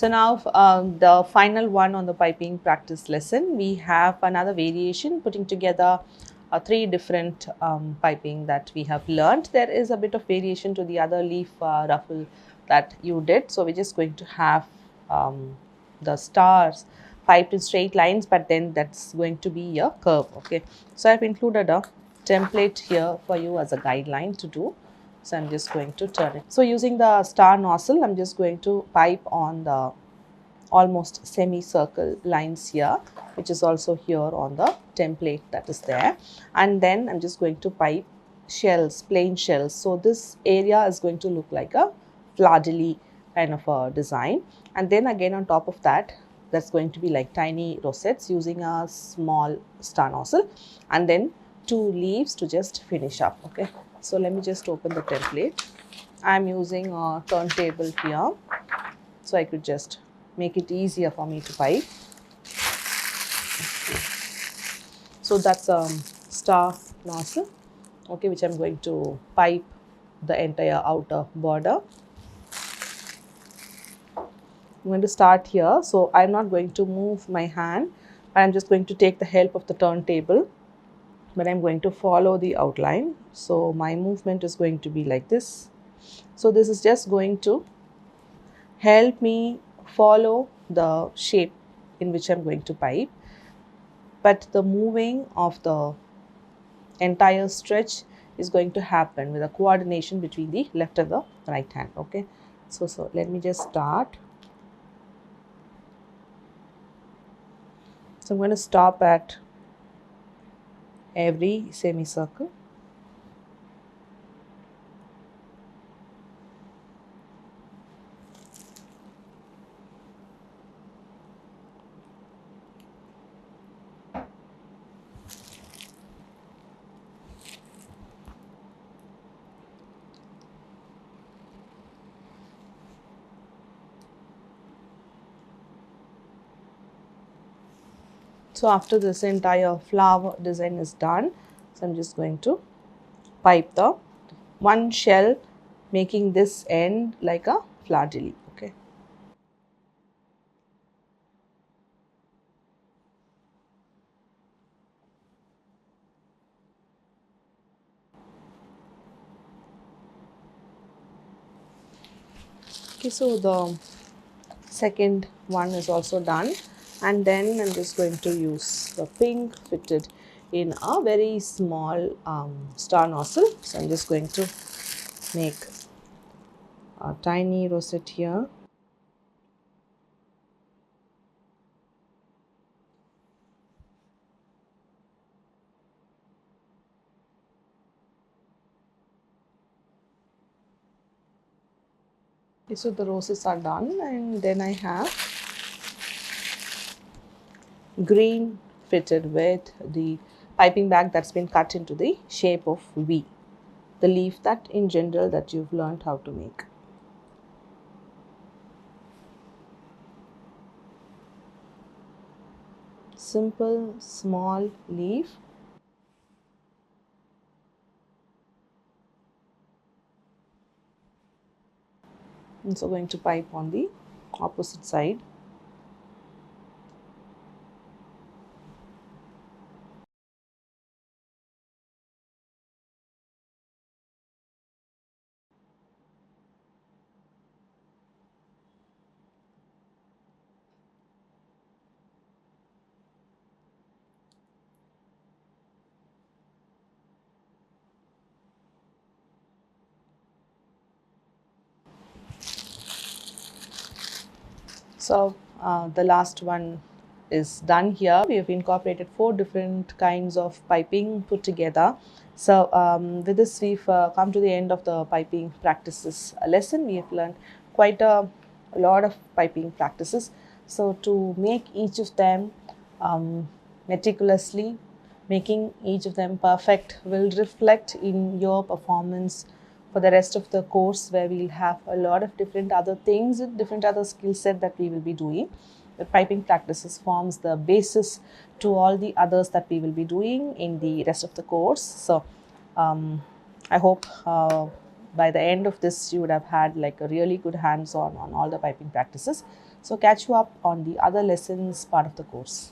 So now the final one on the piping practice lesson, we have another variation putting together three different piping that we have learned. There is a bit of variation to the other leaf ruffle that you did. So we're just going to have the stars piped in straight lines, but then that's going to be a curve. Okay, so I've included a template here for you as a guideline to do. So I'm just going to turn it. So using the star nozzle, I'm just going to pipe on the almost semicircle lines here, which is also here on the template that is there. And then I'm just going to pipe shells, plain shells. So this area is going to look like a fleur-de-lis kind of a design. And then again on top of that, that's going to be like tiny rosettes using a small star nozzle, and then two leaves to just finish up. Okay, so let me just open the template. I'm using a turntable here, so I could just make it easier for me to pipe. So that's a star nozzle, okay, which I'm going to pipe the entire outer border. I'm going to start here, so I'm not going to move my hand, I'm just going to take the help of the turntable, but I'm going to follow the outline. So my movement is going to be like this. So this is just going to help me follow the shape in which I'm going to pipe, but the moving of the entire stretch is going to happen with a coordination between the left and the right hand. Okay, so let me just start. So I'm going to stop at every semicircle. So after this entire flower design is done, so I'm just going to pipe the one shell, making this end like a fleur-de-lis. Okay. Okay, so the second one is also done, and then I'm just going to use the pink fitted in a very small star nozzle. So I'm just going to make a tiny rosette here. Okay, so the roses are done, and then I have green fitted with the piping bag that's been cut into the shape of V, the leaf that in general that you've learned how to make. Simple small leaf. I'm also going to pipe on the opposite side. So the last one is done here. We have incorporated 4 different kinds of piping put together. So with this we've come to the end of the piping practices lesson. We have learned quite a lot of piping practices. So to make each of them meticulously, making each of them perfect will reflect in your performance for the rest of the course, where we'll have a lot of different other things, different other skill set that we will be doing. The piping practices forms the basis to all the others that we will be doing in the rest of the course. So I hope by the end of this you would have had like a really good hands-on on all the piping practices. So catch you up on the other lessons part of the course.